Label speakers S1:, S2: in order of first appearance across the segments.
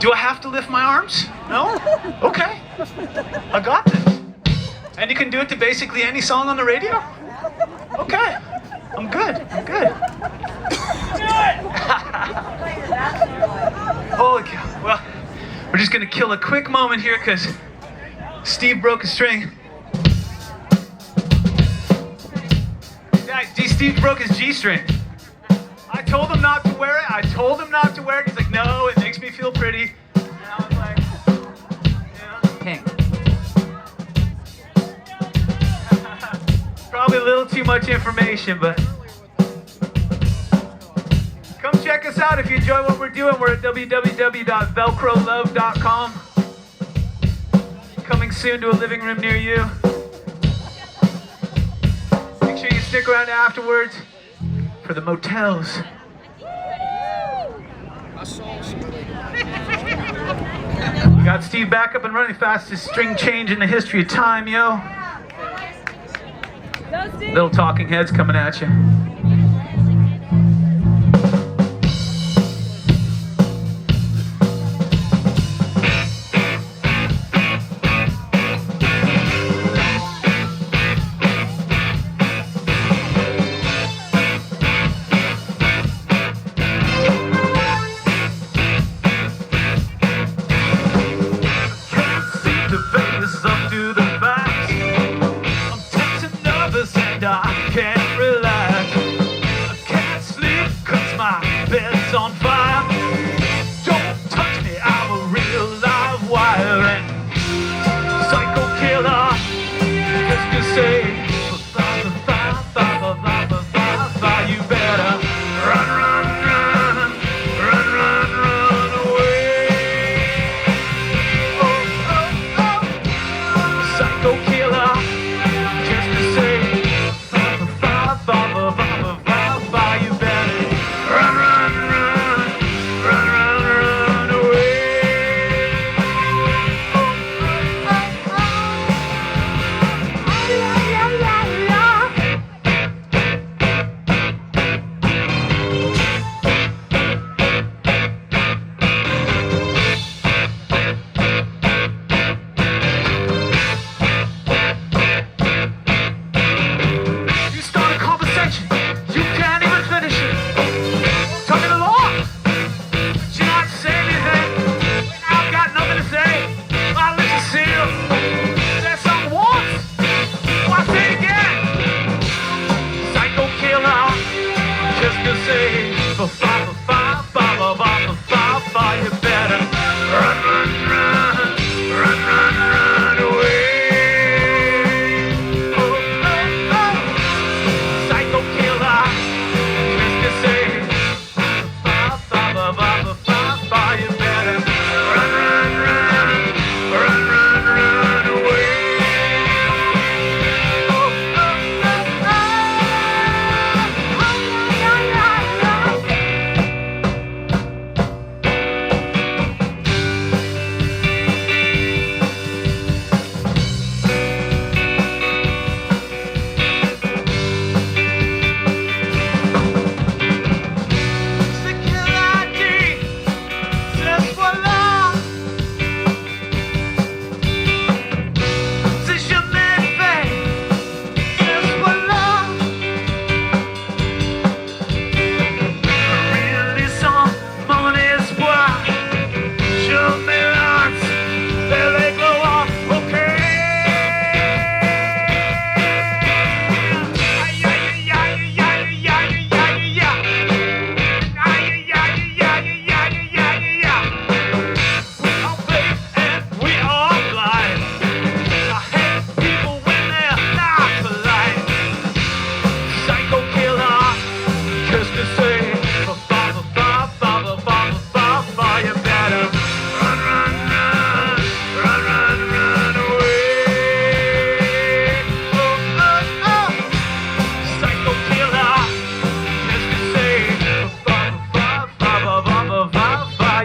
S1: Do I have to lift my arms? No? Okay. I got this. And you can do it to basically any song on the radio? Okay. I'm good. I'm good. Holy cow. Well, we're just going to kill a quick moment here because Steve broke a string. Yeah, Steve broke his G string. I told him not to wear it. He's like, no, it makes me feel pretty. And I was like,
S2: King.
S1: Probably a little too much information, but come check us out if you enjoy what we're doing. We're at www.velcrolove.com. Coming soon to a living room near you. Make sure you stick around afterwards for the motels. Got Steve back up and running, fastest string change in the history of time, yo. Little talking heads coming at you. I can't relax. I can't sleep 'cause my bed's on fire. Don't touch me, I'm a real live wire. And psycho killer, just to say, you better run, run, run, run, run, run away. Oh, oh, oh. Psycho killer, just to say. You better run, run, run, run, run, run away. You start a conversation. You can't even finish it. Talking along. But you're not saying anything. I've got nothing to say. I'll let you see you. Say something once. Why say it again? Psycho killer. Just to say, you better run, run, run, run, run, run away. Oh, oh, oh. Psycho killer. You better run, run, run, run, run, run away. Oh, oh, oh,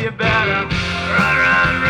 S1: you better run, run, run.